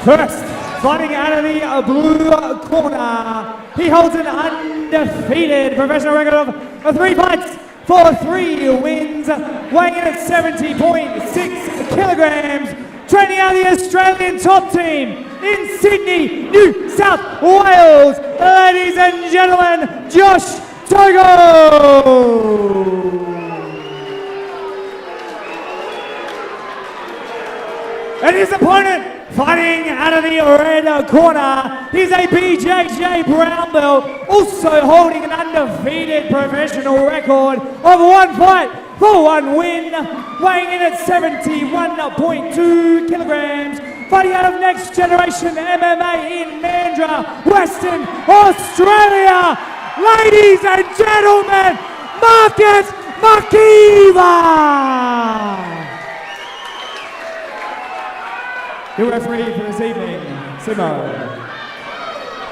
First, fighting out of the blue corner, he holds an undefeated professional record of 3 fights for 3 wins, weighing in at 70.6 kilograms, training out of the Australian top team in Sydney, New South Wales. Ladies and gentlemen, Josh Togo! And his opponent, fighting out of the red corner, he's a BJJ brown belt, also holding an undefeated professional record of 1 fight for 1 win, weighing in at 71.2 kilograms, fighting out of Next Generation MMA in Mandurah, Western Australia. Ladies and gentlemen, Mackeever! Your referee for this evening, Simo.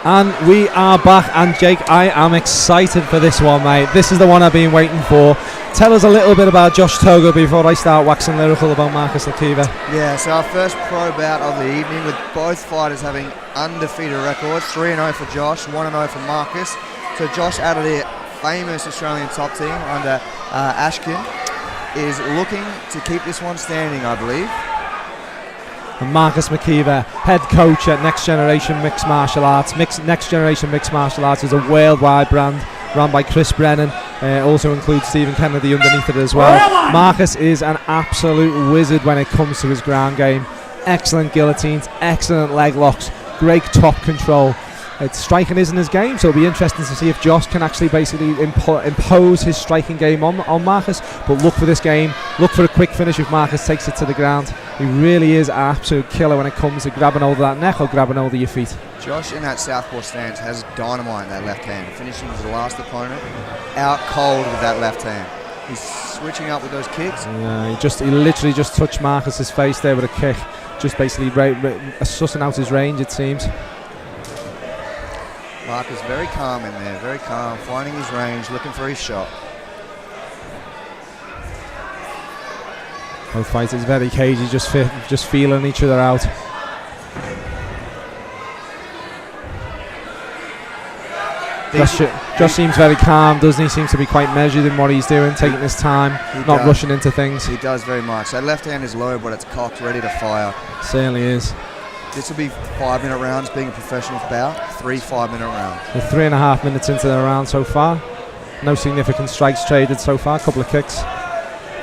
And we are back, and Jake, I am excited for this one, mate. This is the one I've been waiting for. Tell us a little bit about Josh Togo before I start waxing lyrical about Marcus Mackeever. Yeah, so our first pro bout of the evening, with both fighters having undefeated records, 3-0 for Josh, 1-0 for Marcus. So Josh, out of the famous Australian top team under Ashkin, is looking to keep this one standing, I believe. And Marcus Mackeever, head coach at Next Generation Mixed Martial Arts. Next Generation Mixed Martial Arts is a worldwide brand run by Chris Brennan. Also includes Stephen Kennedy underneath it as well. Marcus is an absolute wizard when it comes to his ground game. Excellent guillotines, excellent leg locks, great top control. Striking isn't his game, so it'll be interesting to see if Josh can actually basically impose his striking game on Marcus. But look for this game, look for a quick finish if Marcus takes it to the ground. He really is an absolute killer when it comes to grabbing hold of that neck or grabbing hold of your feet. Josh in that southpaw stance has dynamite in that left hand, finishing his last opponent out cold with that left hand. He's switching up with those kicks. Yeah, he literally just touched Marcus's face there with a kick, just basically sussing out his range, it seems. Marcus very calm in there, very calm, finding his range, looking for his shot. Both fighters very cagey, just feeling each other out. Josh seems very calm, doesn't he? Seems to be quite measured in what he's doing, taking his time, not rushing into things. He does very much. That left hand is low, but it's cocked, ready to fire. Certainly is. This will be 5-minute rounds, being a professional bout. 3 5-minute rounds. We're 3.5 minutes into the round so far. No significant strikes traded so far. A couple of kicks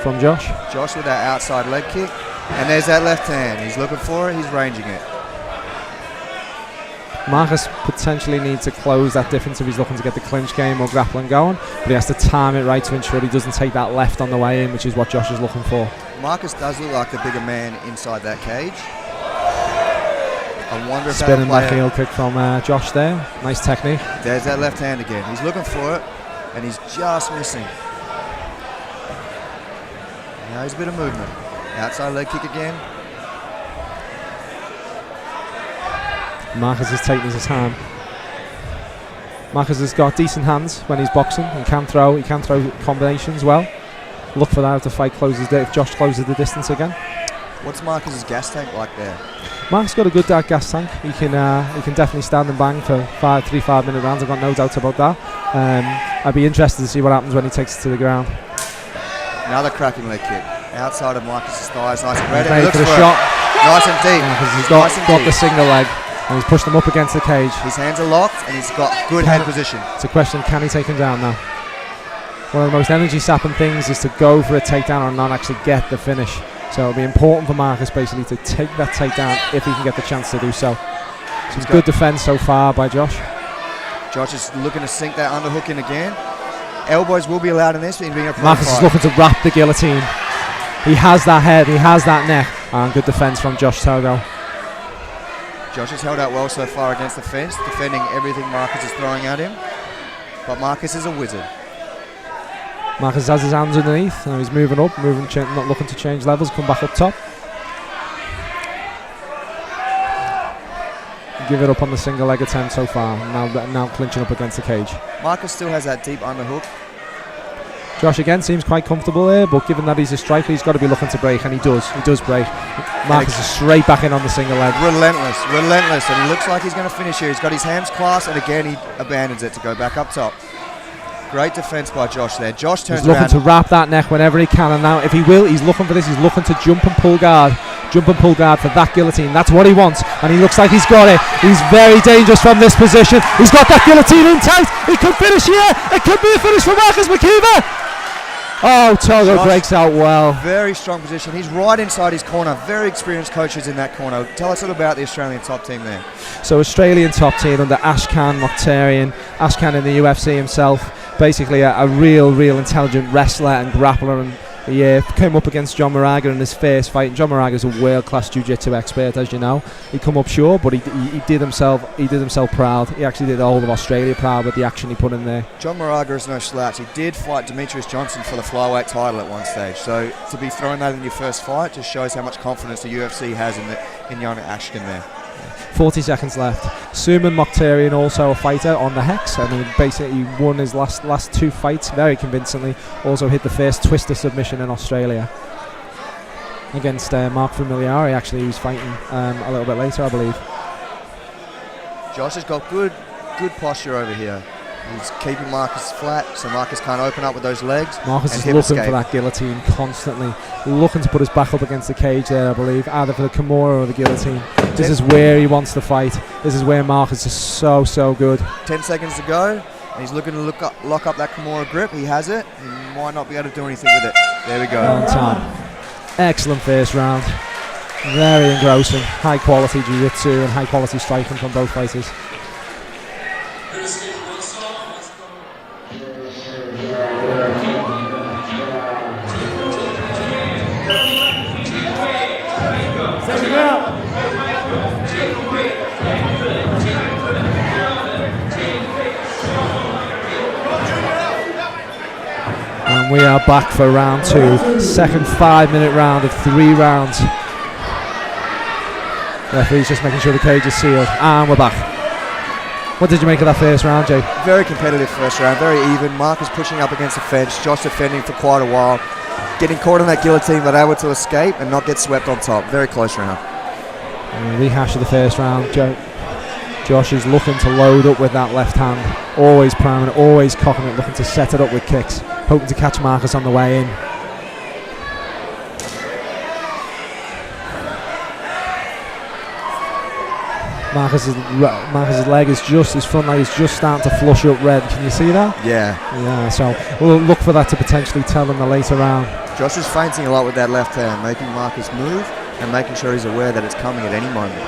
from Josh. Josh with that outside leg kick. And there's that left hand. He's looking for it. He's ranging it. Marcus potentially needs to close that difference if he's looking to get the clinch game or grappling going. But he has to time it right to ensure he doesn't take that left on the way in, which is what Josh is looking for. Marcus does look like the bigger man inside that cage. I wonder if spinning back heel kick from Josh there. Nice technique. There's that left hand again. He's looking for it, and he's just missing. Now he's a bit of movement. Outside leg kick again. Marcus is taking his time. Marcus has got decent hands when he's boxing. He can throw combinations well. Look for that if the fight closes. If Josh closes the distance again. What's Marcus's gas tank like there? Mark's got a good gas tank. He can definitely stand and bang for 3 5-minute rounds. I've got no doubt about that. I'd be interested to see what happens when he takes it to the ground. Another cracking leg kick outside of Marcus's thighs, nice and ready. He looks for the shot. Nice and deep. Because he's got the single leg and he's pushed him up against the cage. His hands are locked and he's got good head position. It's a question: can he take him down now? One of the most energy-sapping things is to go for a takedown or not actually get the finish. So it'll be important for Marcus basically to take that takedown if he can get the chance to do so. Some good defense so far by Josh. Josh is looking to sink that underhook in again. Elbows will be allowed in this, being a pro Marcus fight. is looking to wrap the guillotine. He has that head, he has that neck, and good defense from Josh Togo. Josh has held out well so far against the fence, defending everything Marcus is throwing at him. But Marcus is a wizard. Marcus has his hands underneath, and he's moving up, not looking to change levels, come back up top. Give it up on the single leg attempt so far, now clinching up against the cage. Marcus still has that deep underhook. Josh again seems quite comfortable there, but given that he's a striker, he's got to be looking to break, and he does break. Marcus is straight back in on the single leg. Relentless, and he looks like he's going to finish here. He's got his hands clasped, and again he abandons it to go back up top. Great defence by Josh there. Josh turns around. He's looking to wrap that neck whenever he can, and now if he will, he's looking for this. He's looking to jump and pull guard for that guillotine. That's what he wants, and he looks like he's got it. He's very dangerous from this position. He's got that guillotine in tight. He could finish here. It could be a finish for Marcus Mackeever. Oh, Togo breaks out well. Very strong position. He's right inside his corner. Very experienced coaches in that corner. Tell us a little about the Australian top team there. So Australian top team under Ashkan Mokhtarian. Ashkan in the UFC himself. Basically a real intelligent wrestler and grappler, and he came up against John Moraga in his first fight. John Moraga is a world-class jiu-jitsu expert, as you know. He come up short, but he did himself proud. He actually did the whole of Australia proud with the action he put in there. John Moraga is no slouch. He did fight Demetrius Johnson for the flyweight title at one stage. So to be throwing that in your first fight just shows how much confidence the UFC has in young Ashkan there. 40 seconds left. Suman Mokhtarian, also a fighter on the Hex, and he basically won his last two fights very convincingly. Also hit the first twister submission in Australia against Mark Familiari, actually, who's fighting a little bit later, I believe. Josh has got good posture over here. He's keeping Marcus flat, so Marcus can't open up with those legs. Marcus is looking for that guillotine constantly, looking to put his back up against the cage there, I believe, either for the Kimura or the guillotine. This is where he wants to fight. This is where Marcus is so good. 10 seconds to go, and he's looking to lock up that Kimura grip. He has it. He might not be able to do anything with it. There we go. On time. Excellent first round. Very engrossing. High quality jiu-jitsu and high quality striking from both fighters. And we are back for round two, second 5-minute round of 3 rounds. Referee's just making sure the cage is sealed, and we're back. What did you make of that first round, Jay? Very competitive first round, very even. Marcus pushing up against the fence, Josh defending for quite a while, getting caught on that guillotine but able to escape and not get swept on top. Very close round. Rehash of the first round. Josh is looking to load up with that left hand, always priming it, always cocking it, looking to set it up with kicks, hoping to catch Marcus on the way in. Marcus's leg is his front leg is just starting to flush up red. Can you see that? Yeah. So we'll look for that to potentially tell in the later round. Josh is feinting a lot with that left hand, making Marcus move and making sure he's aware that it's coming at any moment.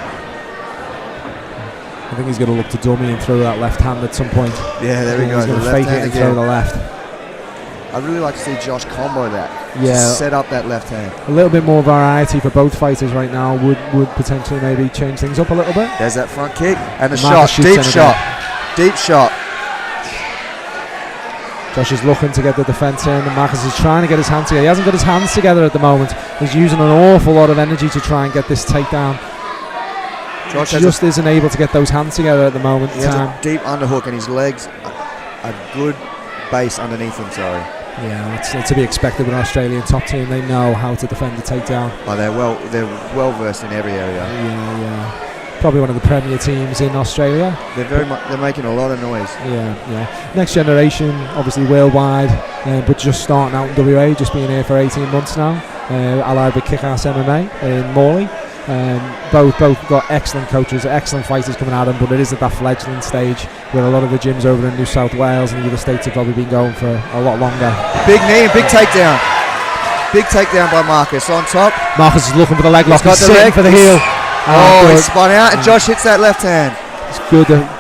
I think he's going to look to dummy and throw that left hand at some point. Yeah, there we go. He's going to fake it and throw the left. I'd really like to see Josh combo that. Yeah. Just set up that left hand. A little bit more variety for both fighters right now would potentially maybe change things up a little bit. There's that front kick and the Marcus shot. Deep shot. Josh is looking to get the defence in, and Marcus is trying to get his hands together. He hasn't got his hands together at the moment. He's using an awful lot of energy to try and get this takedown. Josh just isn't able to get those hands together at the moment. He has a deep underhook, and his legs are good base underneath him. Sorry. Yeah, it's to be expected with an Australian top team. They know how to defend the takedown. Oh, they're well versed in every area. Yeah. Probably one of the premier teams in Australia. They're making a lot of noise. Yeah. Next generation, obviously worldwide, but just starting out in WA, just being here for 18 months now. Allied with Kick-Ass MMA in Morley. Both got excellent coaches, excellent fighters coming at them, but it is at that fledgling stage where a lot of the gyms over in New South Wales and the other states have probably been going for a lot longer. Big knee and big takedown. Big takedown by Marcus on top. Marcus is looking for the leg lock. He's sitting for the heel. He spun out and Josh hits that left hand. It's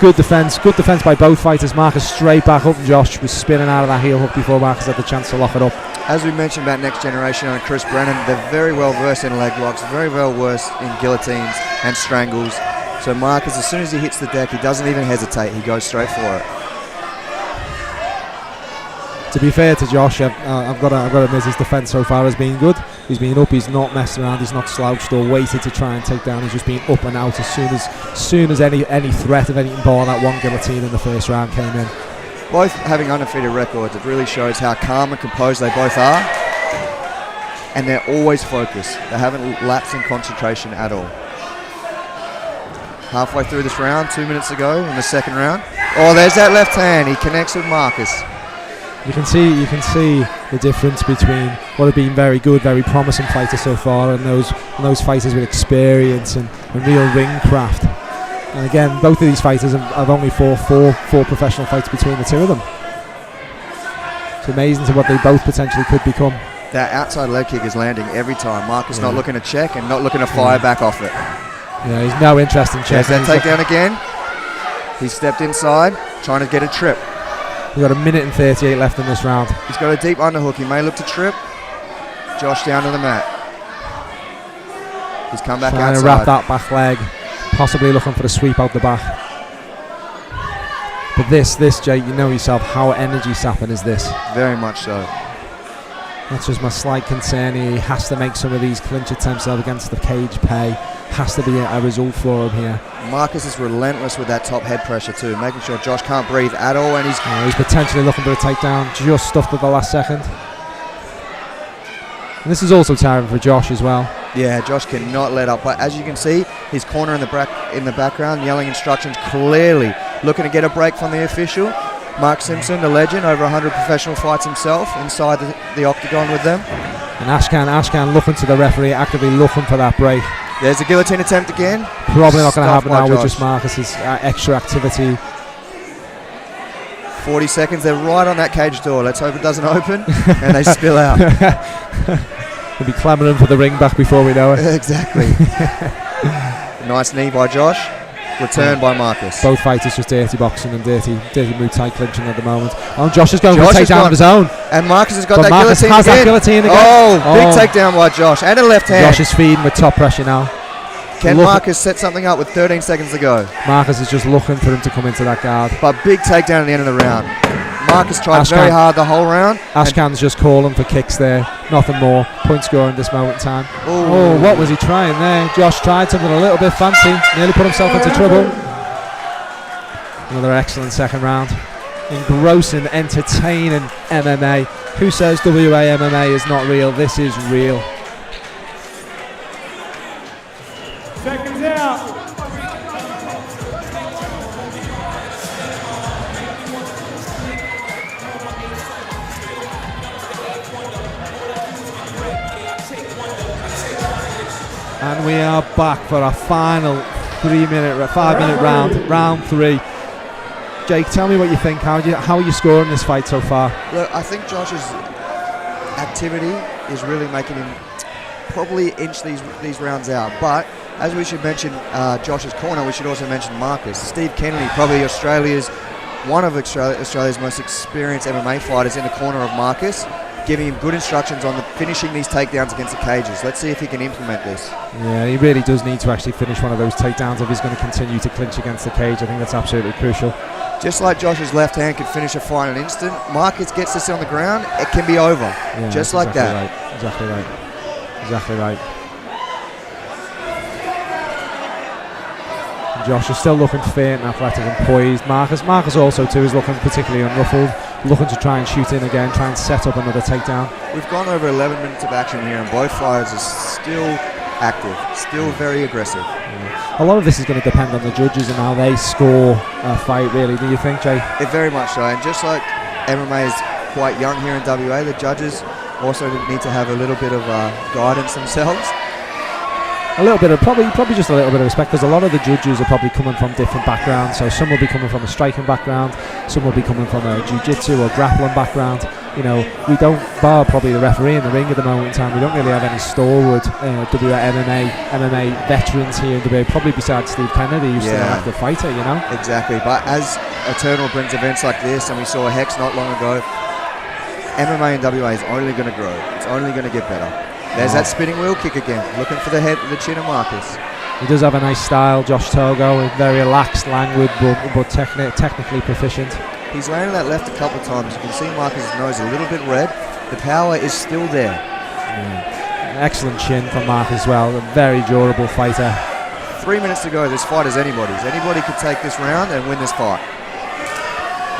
good defence by both fighters. Marcus straight back up, and Josh was spinning out of that heel hook before Marcus had the chance to lock it up. As we mentioned about Next Generation and Chris Brennan, they're very well versed in leg locks, very well versed in guillotines and strangles. So Marcus, as soon as he hits the deck, he doesn't even hesitate, he goes straight for it. To be fair to Josh, I've got to admit his defence so far has been good. He's been up, he's not messed around, he's not slouched or waited to try and take down. He's just been up and out as soon as any threat of anything bar that one guillotine in the first round came in. both having undefeated records, it really shows how calm and composed they both are. And they're always focused. They haven't lapsed in concentration at all. Halfway through this round, 2 minutes ago in the second round. Oh, there's that left hand. He connects with Marcus. You can see the difference between what have been very good, very promising fighters so far, and those fighters with experience and real ring craft. And again, both of these fighters have only fought four professional fights between the two of them. It's amazing to what they both potentially could become. That outside leg kick is landing every time. Marcus not looking to check and not looking to fire back off it. Yeah, he's no interest in checking. There's that takedown again. He stepped inside, trying to get a trip. We've got 1:38 left in this round. He's got a deep underhook. He may look to trip. Josh down to the mat. He's come back trying outside. to wrap that back leg, possibly looking for the sweep out the back. But this, Jake, you know yourself, how energy sapping is this? Very much so. That's just my slight concern here. He has to make some of these clinch attempts up against the cage pay. Has to be a result for him here. Marcus is relentless with that top head pressure too, making sure Josh can't breathe at all, and he's potentially looking for a takedown, just stuffed at the last second. And this is also tiring for Josh as well. Yeah, Josh cannot let up, but as you can see, his corner in the background yelling instructions, clearly looking to get a break from the official. Mark Simpson, the legend, over 100 professional fights himself, inside the octagon with them. And Ashkan looking to the referee, actively looking for that break. There's a guillotine attempt again. Probably not going to happen now with just Marcus's extra activity. 40 seconds, they're right on that cage door. Let's hope it doesn't open and they spill out. We'll be clamouring for the ring back before we know it. Exactly. Nice knee by Josh. Return by Marcus. Both fighters just dirty boxing and dirty Muay Thai clinching at the moment. Oh, Josh is going for a takedown of his own. And Marcus has got but that Marcus guillotine has again. That guillotine again. Oh, big takedown by Josh. And a left hand. Josh is feeding with top pressure now. Can Marcus set something up with 13 seconds to go? Marcus is just looking for him to come into that guard. But big takedown at the end of the round. Marcus tried very hard the whole round. Ashkan's just calling for kicks there. Nothing more. Point score in this moment in time. Oh, what was he trying there? Josh tried something a little bit fancy. Nearly put himself into trouble. Another excellent second round. Engrossing, entertaining MMA. Who says WA MMA is not real? This is real. Seconds out. And we are back for our final 5-minute round, round 3. Jake, tell me what you think. How are you scoring this fight so far? Look, I think Josh's activity is really making him probably inch these rounds out. But as we should mention Josh's corner, we should also mention Marcus. Steve Kennedy, probably one of Australia's most experienced MMA fighters, in the corner of Marcus, giving him good instructions on finishing these takedowns against the cages. Let's see if he can implement this. Yeah, he really does need to actually finish one of those takedowns if he's going to continue to clinch against the cage. I think that's absolutely crucial. Just like Josh's left hand could finish a fight in an instant, Marcus gets this on the ground, it can be over. Yeah, just like exactly that. Right. Exactly right. And Josh is still looking fit and athletic and poised. Marcus also too is looking particularly unruffled, looking to try and shoot in again, try and set up another takedown. We've gone over 11 minutes of action here, and both fighters are still active, still very aggressive. A lot of this is going to depend on the judges and how they score a fight, really. Do you think, Jay? Very much so. And just like MMA is quite young here in WA, the judges also need to have a little bit of guidance themselves. A little bit of probably just a little bit of respect, because a lot of the judges are probably coming from different backgrounds. So some will be coming from a striking background, some will be coming from a jiu-jitsu or grappling background. You know, we don't, bar probably the referee in the ring at the moment in time, we don't really have any stalwart MMA veterans here in WA, probably besides Steve Kennedy, who's still an active fighter, you know? Exactly, but as Eternal brings events like this, and we saw Hex not long ago, MMA in WA is only going to grow. It's only going to get better. There's that spinning wheel kick again, looking for the head, the chin of Marcus. He does have a nice style, Josh Togo, very relaxed, languid, but technically proficient. He's landed that left a couple of times. You can see Marcus' nose a little bit red. The power is still there. Excellent chin from Mark as well. A very durable fighter. 3 minutes to go. This fight is anybody's. Anybody could take this round and win this fight.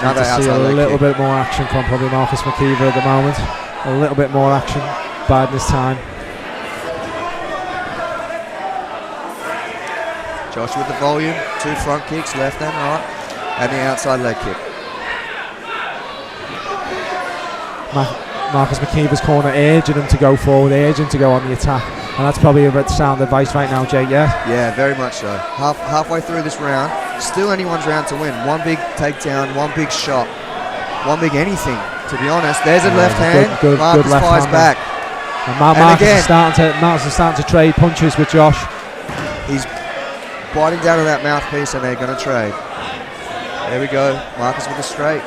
Another to see outside a leg little kick. bit more action from probably Marcus Mackeever at the moment. A little bit more action, biding his time. Josh with the volume, 2 front kicks, left and right, and the outside leg kick. Marcus Mackeever's corner urging him to go forward, urging to go on the attack, and that's probably a bit sound advice right now, Jake. Yeah. Yeah, very much so. Halfway through this round, still anyone's round to win. One big takedown, one big shot, one big anything. To be honest, there's a left hand. Marcus left fires hand back. And Marcus is starting to trade punches with Josh. He's biting down on that mouthpiece, and they're going to trade. There we go. Marcus with a straight.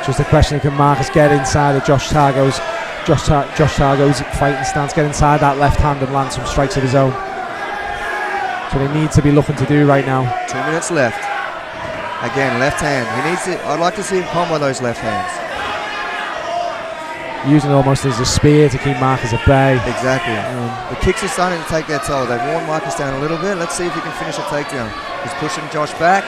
Just a question of can Marcus get inside of Josh Targo's fighting stance, get inside that left hand and land some strikes of his own. So they need to be looking to do right now. 2 minutes left. Again, left hand. He needs it. I'd like to see him combo those left hands. Using it almost as a spear to keep Marcus at bay. Exactly. The kicks are starting to take their toll. They've worn Marcus down a little bit. Let's see if he can finish a takedown. He's pushing Josh back.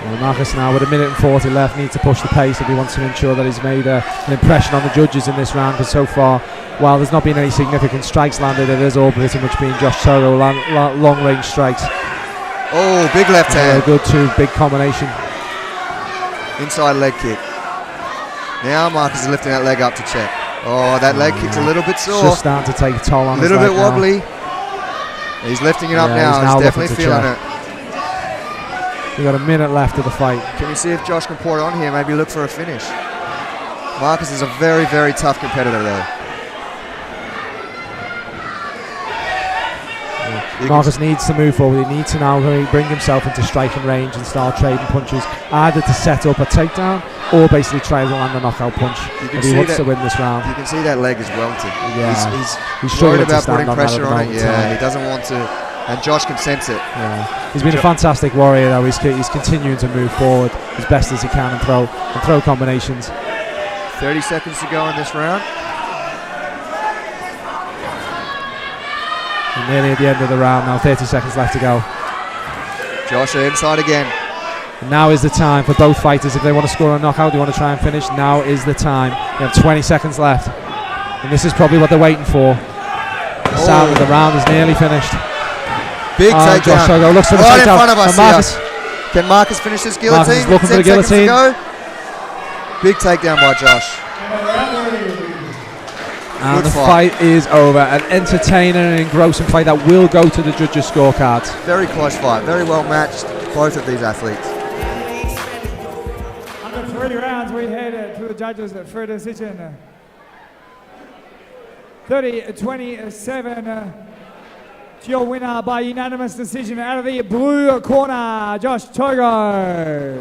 Well, Marcus now with 1 minute and 40 left needs to push the pace if he wants to ensure that he's made an impression on the judges in this round, because so far, while there's not been any significant strikes landed, it is all pretty much been Josh Togo long range strikes. Oh, big left hand. A good 2 big combination. Inside leg kick. Now Marcus is lifting that leg up to check. Oh, that leg kick's a little bit sore. Just starting to take a toll on a little his bit leg wobbly. He's lifting it up now. He's definitely feeling it. We've got 1 minute left of the fight. Can we see if Josh can pour it on here? Maybe look for a finish. Marcus is a very, very tough competitor though. Marcus needs to move forward. He needs to now bring himself into striking range and start trading punches, either to set up a takedown or basically try to land a knockout punch if he wants to win this round. You can see that leg is welted. Yeah. He's worried about putting pressure on it. Yeah, he doesn't want to, and Josh can sense it. Yeah. He's been a fantastic warrior though. He's continuing to move forward as best as he can and throw combinations. 30 seconds to go in this round. We're nearly at the end of the round now, 30 seconds left to go. Josh inside again. And now is the time for both fighters. If they want to score a knockout, they want to try and finish, now is the time. We have 20 seconds left. And this is probably what they're waiting for. The sound of the round is nearly finished. Big takedown. Josh Togo looks for the right in takedown. front of us Marcus, can Marcus finish this guillotine? Marcus is looking for the guillotine. Big takedown by Josh. And the fight is over. An entertaining and engrossing fight that will go to the judges' scorecards. Very close fight. Very well matched, both of these athletes. After 3 rounds, we head to the judges for a decision. 30-27. To your winner by unanimous decision out of the blue corner, Josh Togo.